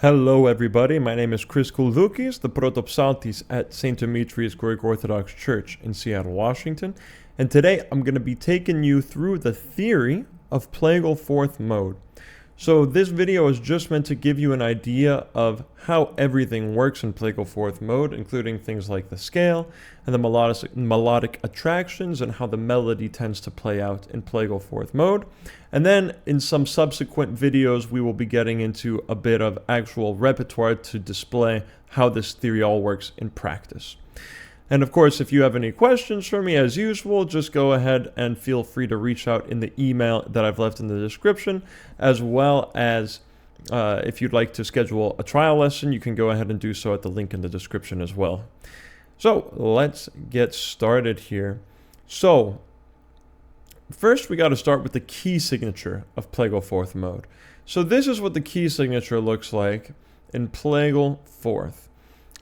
Hello everybody, my name is Chris Kulvukis, the protopsaltis at St. Demetrius Greek Orthodox Church in Seattle, Washington, and today I'm going to be taking you through the theory of Plagal fourth mode. So this video is just meant to give you an idea of how everything works in Plagal fourth mode, including things like the scale and the melodic attractions and how the melody tends to play out in Plagal fourth mode. And then in some subsequent videos, we will be getting into a bit of actual repertoire to display how this theory all works in practice. And of course, if you have any questions for me, as usual, just go ahead and feel free to reach out in the email that I've left in the description, as well as if you'd like to schedule a trial lesson, you can go ahead and do so at the link in the description as well. So let's get started here. So first, we got to start with the key signature of Plagal fourth mode. So this is what the key signature looks like in Plagal fourth.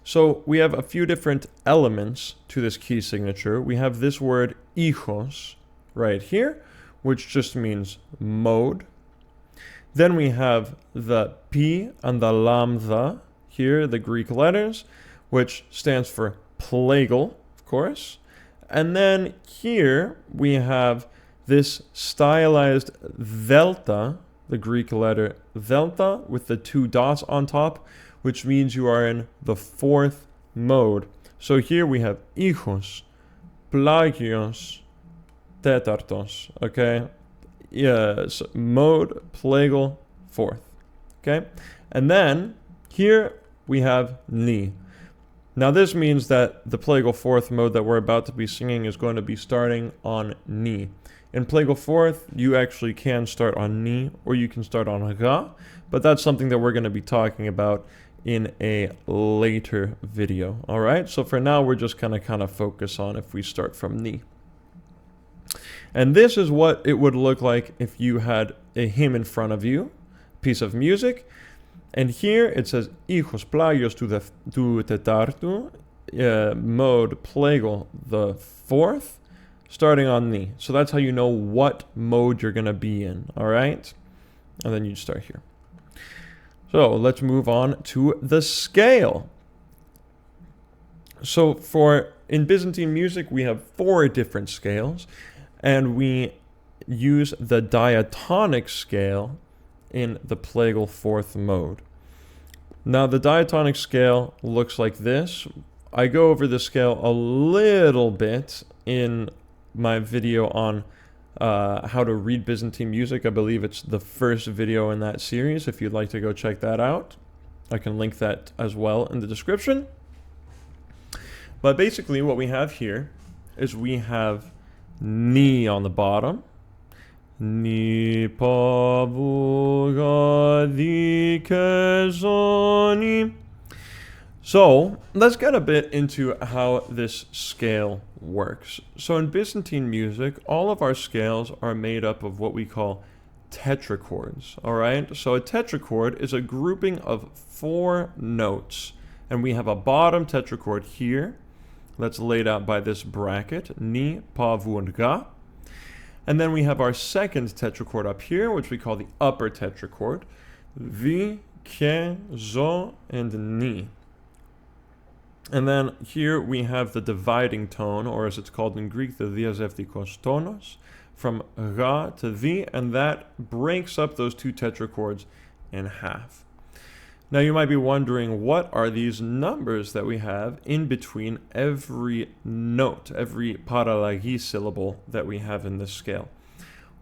So we have a few different elements to this key signature. We have this word ichos right here, which just means mode. Then we have the pi and the lambda here, the Greek letters, which stands for Plagal, of course. And then here we have this stylized delta, the Greek letter delta, with the two dots on top, which means you are in the fourth mode. So here we have ichos, plagios, tetartos, okay? Yes, mode, Plagal, fourth, okay? And then here we have ni. Now this means that the Plagal fourth mode that we're about to be singing is going to be starting on ni. In Plagal fourth, you actually can start on ni or you can start on ga, but that's something that we're going to be talking about in a later video. All right, so for now we're just going to kind of focus on if we start from ni. And this is what it would look like if you had a hymn in front of you, piece of music, and here it says ichos plagios tu tetartu, mode Plagal the fourth, starting on ni. So that's how you know what mode you're going to be in. All right, and then you start here. So let's move on to the scale. So in Byzantine music, we have 4 different scales, and we use the diatonic scale in the Plagal fourth mode. Now the diatonic scale looks like this. I go over the scale a little bit in my video on how to read Byzantine music. I believe it's the first video in that series. If you'd like to go check that out, I can link that as well in the description. But basically what we have here is we have ni on the bottom. Ni pavugadikazoni. So let's get a bit into how this scale works. So in Byzantine music, all of our scales are made up of what we call tetrachords. All right, so a tetrachord is a grouping of 4 notes, and we have a bottom tetrachord here that's laid out by this bracket, ni, pa, vu, and ga. And then we have our second tetrachord up here, which we call the upper tetrachord, vi, ke, zo, and ni. And then here we have the dividing tone, or as it's called in Greek, the diazeptikos tonos, from ga to vi, and that breaks up those 2 tetrachords in half. Now you might be wondering, what are these numbers that we have in between every note, every paralagi syllable that we have in this scale?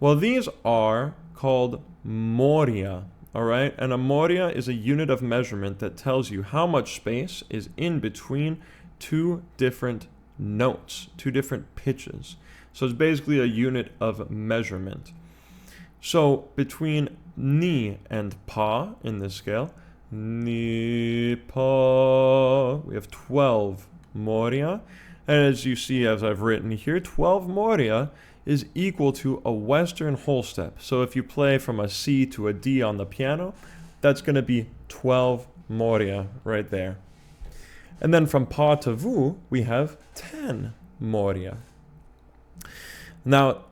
Well, these are called moria. All right, and a moria is a unit of measurement that tells you how much space is in between 2 different notes, 2 different pitches. So it's basically a unit of measurement. So between ni and pa in this scale, ni, pa, we have 12 moria. And as you see, as I've written here, 12 moria is equal to a Western whole step. So if you play from a C to a D on the piano, that's going to be 12 moria right there. And then from pa to vu, we have 10 moria. Now,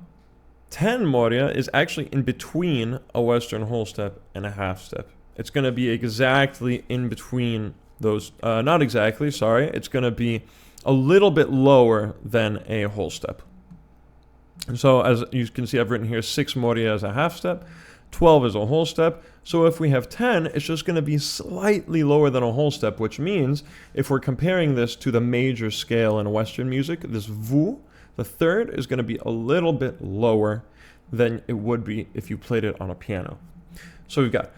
10 moria is actually in between a Western whole step and a half step. It's going to be exactly in between those, not exactly, sorry. It's going to be a little bit lower than a whole step. So as you can see, I've written here 6 moria as a half step, 12 is a whole step. So if we have 10, it's just going to be slightly lower than a whole step, which means if we're comparing this to the major scale in Western music, this vu, the third, is going to be a little bit lower than it would be if you played it on a piano. So we've got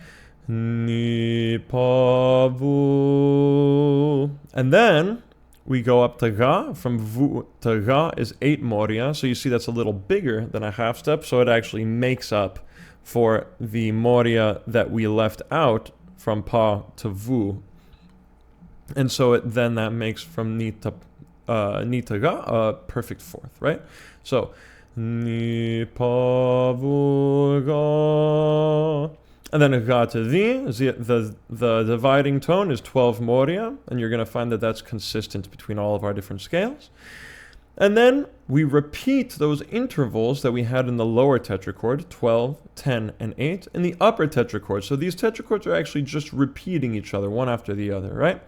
ni, pa, vu, and then we go up to ga. From vu to ga is 8 moria. So you see that's a little bigger than a half step. So it actually makes up for the moria that we left out from pa to vu. And so then that makes from ni to ga a perfect fourth, right? So ni, pa, vu, ga. And then ga to the dividing tone is 12 moria, and you're going to find that that's consistent between all of our different scales. And then we repeat those intervals that we had in the lower tetrachord, 12, 10, and 8, in the upper tetrachord. So these tetrachords are actually just repeating each other, one after the other, right?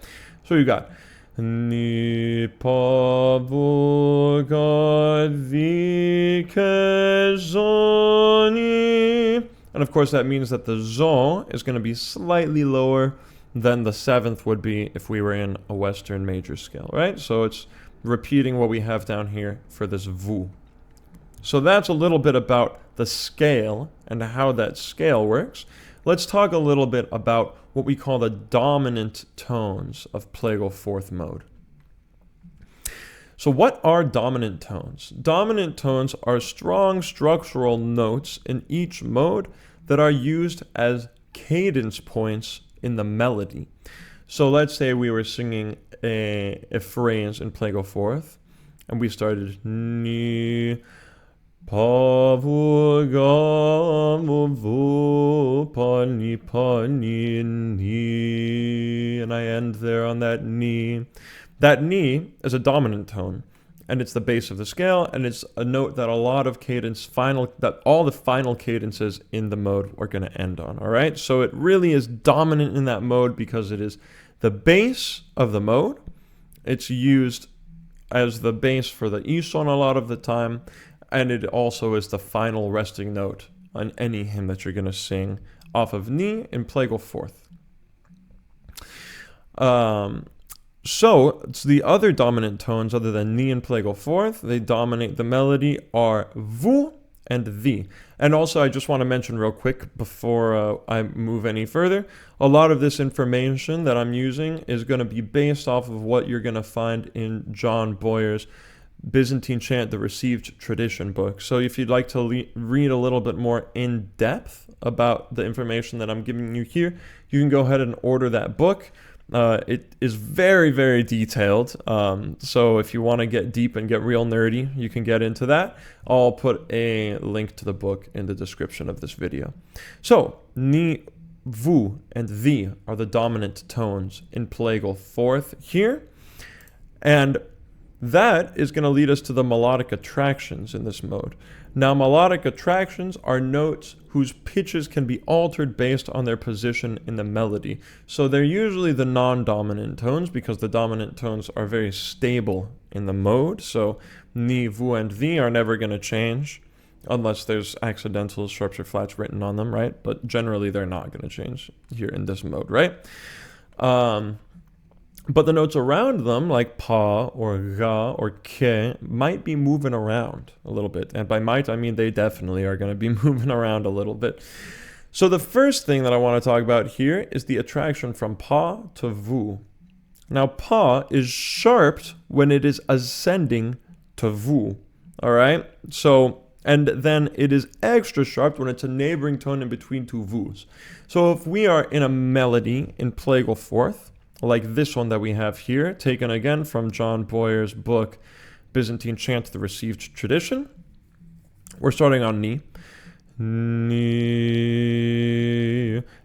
So you got ni, pa, vu, ga, di, ke, zo, ni. And of course that means that the zo is going to be slightly lower than the 7th would be if we were in a Western major scale, right? So it's repeating what we have down here for this vu. So that's a little bit about the scale and how that scale works. Let's talk a little bit about what we call the dominant tones of Plagal fourth mode. So what are dominant tones? Dominant tones are strong structural notes in each mode that are used as cadence points in the melody. So let's say we were singing a phrase in Plagal fourth, and we started ni, pa, vu, ga, vu, pa, ni, ni, and I end there on that ni. That ni is a dominant tone, and it's the base of the scale, and it's a note that a lot of that all the final cadences in the mode are going to end on, all right? So it really is dominant in that mode because it is the base of the mode. It's used as the base for the ison a lot of the time, and it also is the final resting note on any hymn that you're going to sing off of ni in Plagal fourth. So it's the other dominant tones other than ni and Plagal fourth. They dominate the melody are vu and the. And also I just want to mention real quick before I move any further, a lot of this information that I'm using is going to be based off of what you're going to find in John Boyer's Byzantine Chant, the Received Tradition book. So if you'd like to read a little bit more in depth about the information that I'm giving you here, you can go ahead and order that book. It is very, very detailed. So if you want to get deep and get real nerdy, you can get into that. I'll put a link to the book in the description of this video. So ni, vu, and the are the dominant tones in Plagal fourth here. And that is going to lead us to the melodic attractions in this mode. Now, melodic attractions are notes whose pitches can be altered based on their position in the melody. So they're usually the non-dominant tones because the dominant tones are very stable in the mode. So ni, vu, and the are never going to change unless there's accidental sharps or flats written on them, right? But generally they're not going to change here in this mode, right? But the notes around them, like pa or ga or ke, might be moving around a little bit. And by might, I mean they definitely are going to be moving around a little bit. So the first thing that I want to talk about here is the attraction from pa to vu. Now, pa is sharped when it is ascending to vu, all right? So, and then it is extra sharp when it's a neighboring tone in between two vus. So if we are in a melody in Plagal fourth, like this one that we have here, taken again from John Boyer's book, Byzantine Chant, the Received Tradition. We're starting on ni. Ni.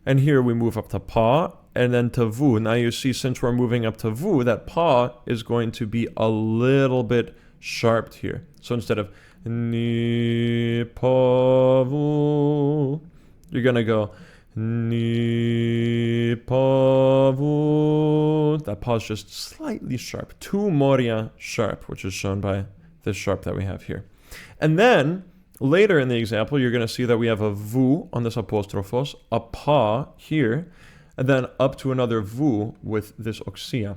And here we move up to pa, and then to vu. Now you see, since we're moving up to vu, that pa is going to be a little bit sharped here. So instead of ni, pa, vu, you're going to go Ni, pa, vu. That pa is just slightly sharp. Tu moria sharp, which is shown by this sharp that we have here. And then later in the example, you're going to see that we have a vu on this apostrophos, a pa here, and then up to another vu with this oxia.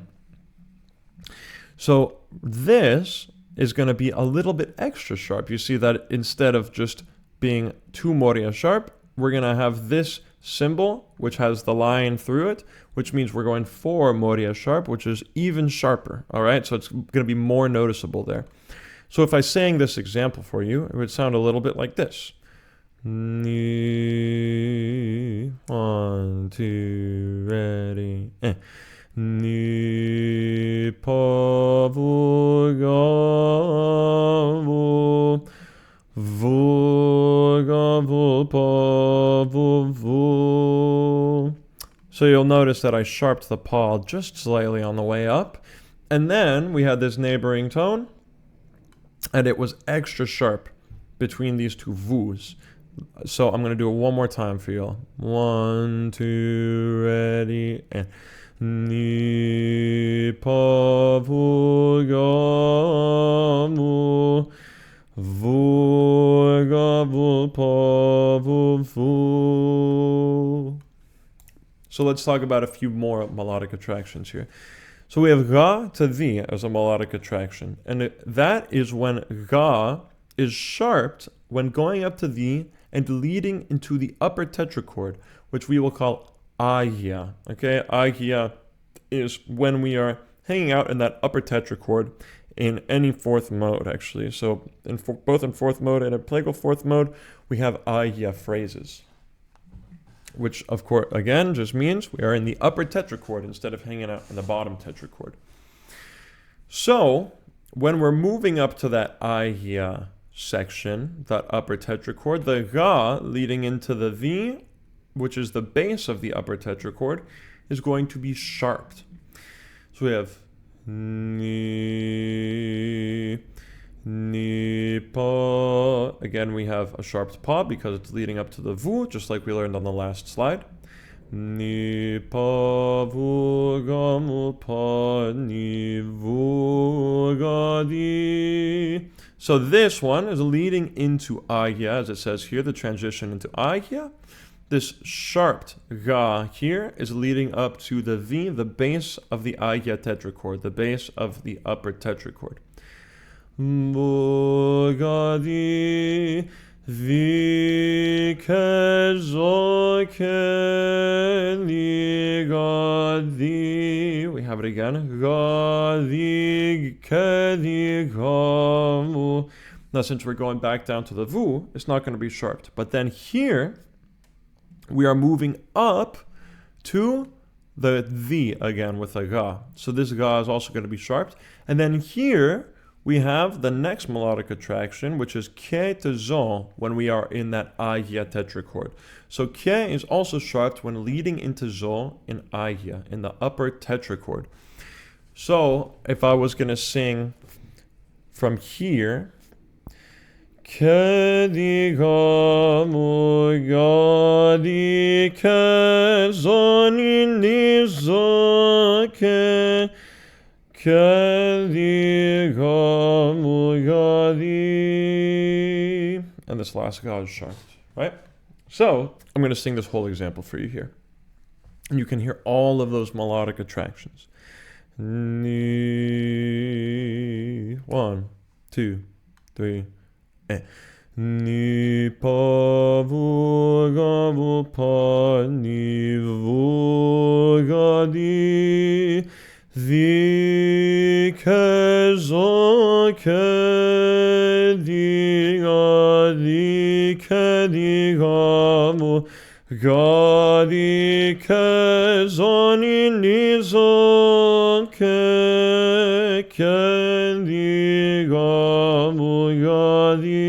So this is going to be a little bit extra sharp. You see that instead of just being tu moria sharp, we're going to have this symbol, which has the line through it, which means we're going 4 moria sharp, which is even sharper. All right, so it's going to be more noticeable there. So if I sang this example for you, it would sound a little bit like this. Ni, 1, 2, ready. Ni, pa, vu, ga, vu. Vu, ga, vu, pa, vu, vu. So you'll notice that I sharped the pa just slightly on the way up. And then we had this neighboring tone, and it was extra sharp between these two vus. So I'm going to do it one more time for you all. 1, 2, ready, and ni, pa, vu, ga, vu. Vu, ga, vu, pa, vu, vu. So let's talk about a few more melodic attractions here. So we have ga to the as a melodic attraction. And that is when ga is sharped when going up to the and leading into the upper tetrachord, which we will call agia. Okay, agia is when we are hanging out in that upper tetrachord in any fourth mode, actually. So both in fourth mode and in Plagal fourth mode, we have agia phrases, which of course again just means we are in the upper tetrachord instead of hanging out in the bottom tetrachord. So when we're moving up to that agia section, that upper tetrachord, the ga leading into the v, which is the base of the upper tetrachord, is going to be sharped. So we have ni, ni, pa. Again, we have a sharped pa because it's leading up to the vu, just like we learned on the last slide. Ni, pa, vu, ga, mu, pa, ni, vu, ga, di. So this one is leading into agia, as it says here, the transition into agia. This sharped ga here is leading up to the v, the base of the agia tetrachord, the base of the upper tetrachord. Bu, ga, di, vi, ke, zo, ke, li, ga, di. We have it again. Ga, di, ke, di, ga, mu. Now, since we're going back down to the vu, it's not going to be sharped. But then here, we are moving up to the the again with a ga. So this ga is also going to be sharped. And then here we have the next melodic attraction, which is ke to zo when we are in that agia tetrachord. So ke is also sharped when leading into zo in agia, in the upper tetrachord. So if I was going to sing from here, ke, di, ga, mu, ga, di, ke, zo, ni, ni, zo, ke, di, ga, mu, ga, di. And this last ga is sharped, right? So I'm going to sing this whole example for you here. And you can hear all of those melodic attractions. Ni, 1, 2, 3, ni, pa, vu, ga, vu, pa, ni, vu, ga, di, vi, ke, zo, ke, di, ga, di, ke, di, ga, mu, ga, di, ke, zo, ni, ni, zo, ke, di, ga, mu, ga, di.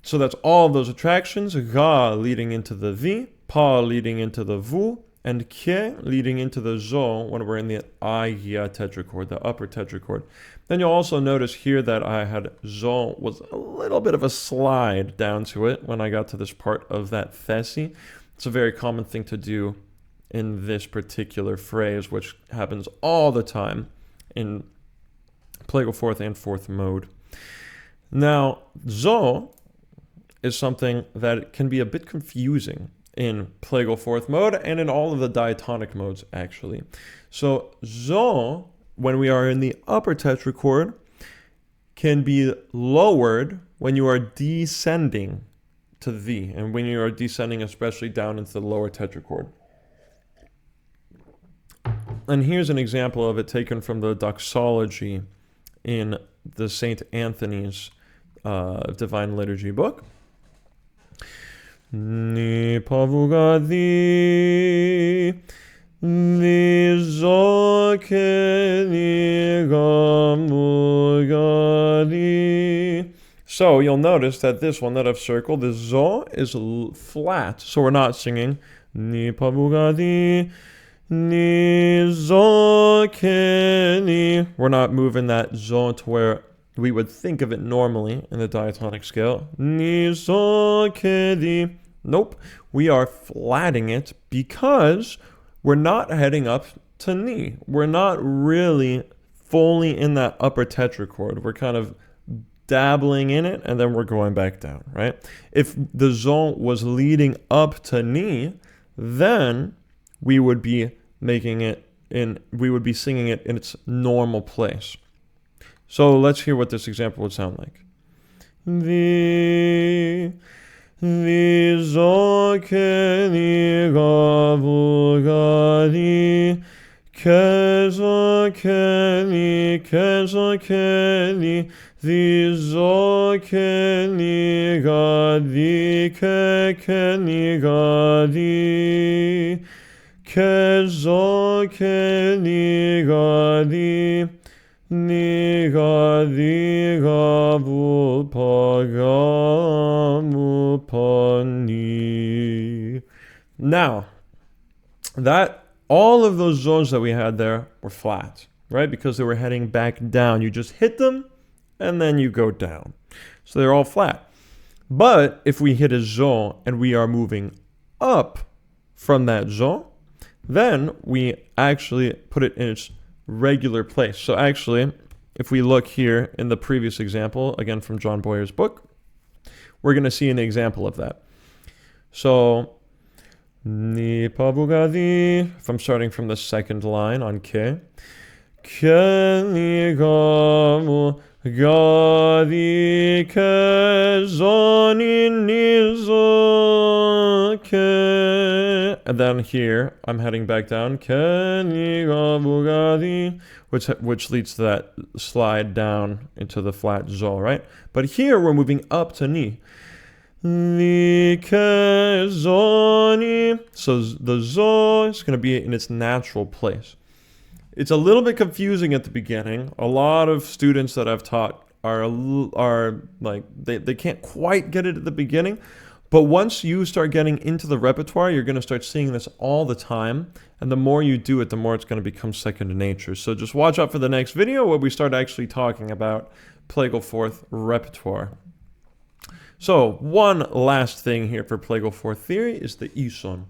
So that's all those attractions. Ga leading into the v, pa leading into the vu, and ke leading into the zo when we're in the agia tetrachord, the upper tetrachord. Then you'll also notice here that I had zo was a little bit of a slide down to it when I got to this part of that thesi. It's a very common thing to do in this particular phrase, which happens all the time in Plagal fourth and fourth mode. Now, zo is something that can be a bit confusing in Plagal fourth mode and in all of the diatonic modes, actually. So, zo, when we are in the upper tetrachord, can be lowered when you are descending to the, and when you are descending especially down into the lower tetrachord. And here's an example of it taken from the doxology in the St. Anthony's Divine Liturgy book. Ni pavugadi, ni zoke ni gamugadi. So you'll notice that this one that I've circled, the zo is flat. So we're not singing ni pavugadi, ni zoke ni. We're not moving that zo to where we would think of it normally in the diatonic scale. Ni zoke di. Nope. We are flatting it because we're not heading up to ni. We're not really fully in that upper tetrachord. We're kind of dabbling in it, and then we're going back down, right? If the zo was leading up to ni, then we would be singing it in its normal place. So let's hear what this example would sound like. The zo ke ni gavugadi, ke zo ke ni, the zo ke ni gadi, ke ni gadi, ke zo ke ni gadi, ni gadi gavu pagamu pani. Now, that all of those zos that we had there were flat, right? Because they were heading back down. You just hit them, and then you go down. So they're all flat. But if we hit a zo and we are moving up from that zo, then we actually put it in its regular place. So actually, if we look here in the previous example, again from John Boyer's book, we're going to see an example of that. So, ni pavugadi, if I'm starting from the second line on ke, ke ni gamu gadi, ke zoni ni zo ke. And then here, I'm heading back down, ke ni gamu gadi, which leads to that slide down into the flat zo, right? But here, we're moving up to ni. Ni ke zoni. So the zo is going to be in its natural place. It's a little bit confusing at the beginning. A lot of students that I've taught are like, they can't quite get it at the beginning. But once you start getting into the repertoire, you're going to start seeing this all the time. And the more you do it, the more it's going to become second nature. So just watch out for the next video where we start actually talking about Plagal fourth repertoire. So one last thing here for Plagal fourth theory is the ison.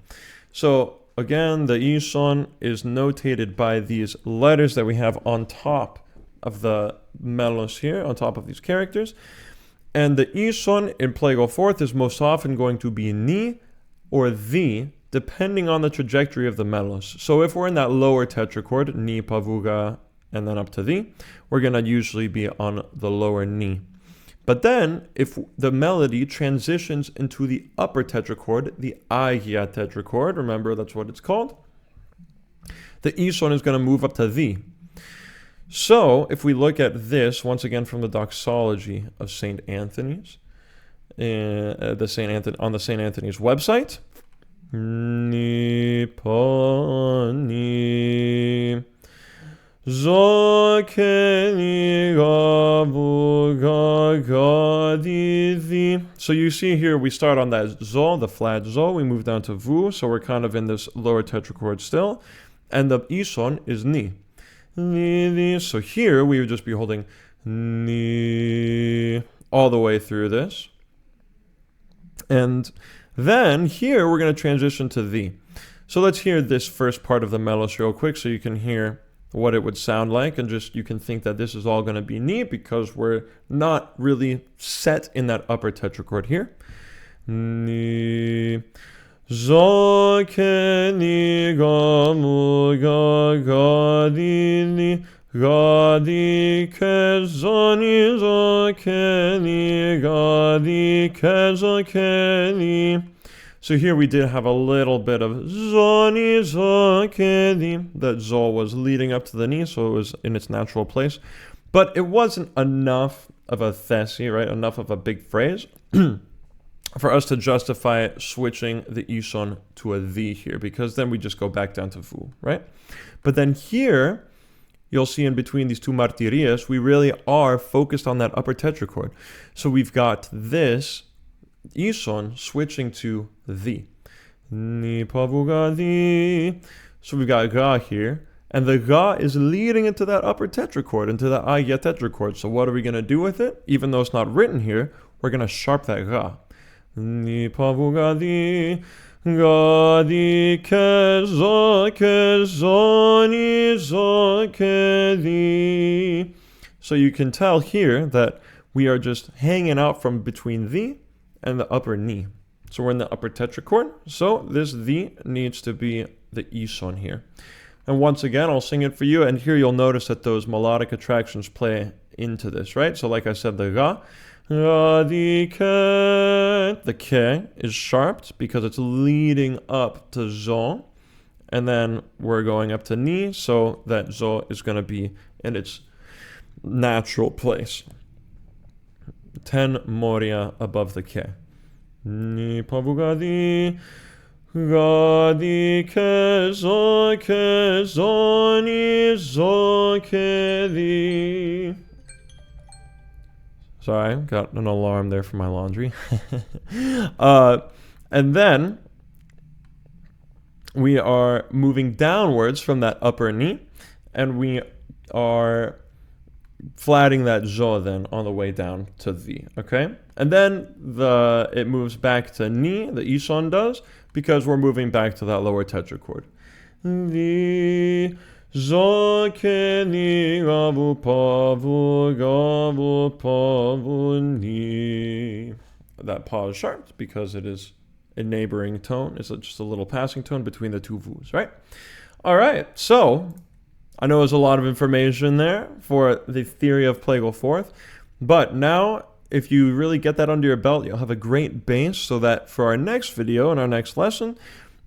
So again, the ison is notated by these letters that we have on top of the melos here, on top of these characters. And the ison in Plagal fourth is most often going to be ni or the, depending on the trajectory of the melos. So if we're in that lower tetrachord, ni, pavuga, and then up to the, we're going to usually be on the lower ni. But then, if the melody transitions into the upper tetrachord, the agia tetrachord, remember that's what it's called, the ison is going to move up to the. So, if we look at this, once again from the doxology of St. Anthony's, on the St. Anthony's website, ni pa ni zo ke ni ga bu ga ga di. So you see here, we start on that zo, the flat zo, we move down to vu, so we're kind of in this lower tetrachord still, and the ison is ni. So here we would just be holding ni all the way through this. And then here we're going to transition to the. So let's hear this first part of the melos real quick so you can hear what it would sound like, and just you can think that this is all going to be ni because we're not really set in that upper tetrachord here. Ni zo ke ni ga mu ga ga di ni ga di ke zo ni zo ke ni ga di ke zo ke ni. So here we did have a little bit of zo ni zo ke ni. That zo was leading up to the ni, so it was in its natural place. But it wasn't enough of a thesi, right? Enough of a big phrase for us to justify switching the ison to a the here, because then we just go back down to vu, right? But then here, you'll see in between these two martirias, we really are focused on that upper tetrachord. So we've got this ison switching to the. Ni pavuga the. So we've got ga here, and the ga is leading into that upper tetrachord, into the aya tetrachord. So what are we going to do with it? Even though it's not written here, we're going to sharp that ga. Ni pavuga the. Ga di ke zo ni zo ke di. So you can tell here that we are just hanging out from between the and the upper ni. So we're in the upper tetrachord. So this the needs to be the ison here. And once again, I'll sing it for you. And here you'll notice that those melodic attractions play into this, right? So like I said, the ga. Ga di ke. The ke is sharped because it's leading up to zo. And then we're going up to ni. So that zo is going to be in its natural place. 10 moria above the ke. Ni pavuga di. Ga di ke zo ni zo ke di. Sorry, got an alarm there for my laundry. And then we are moving downwards from that upper ni, and we are flatting that zo then on the way down to the, okay? And then it moves back to ni, the ison does, because we're moving back to that lower tetrachord. The zo ke ni ga vu pa vu ni. That pa is sharped because it is a neighboring tone. It's just a little passing tone between the two vus, right? All right, so I know there's a lot of information there for the theory of plagal fourth, but now if you really get that under your belt, you'll have a great base so that for our next video and our next lesson,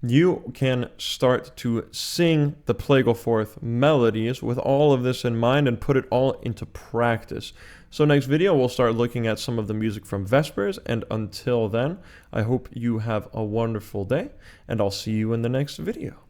you can start to sing the plagal fourth melodies with all of this in mind and put it all into practice. So next video, we'll start looking at some of the music from Vespers, and until then, I hope you have a wonderful day, and I'll see you in the next video.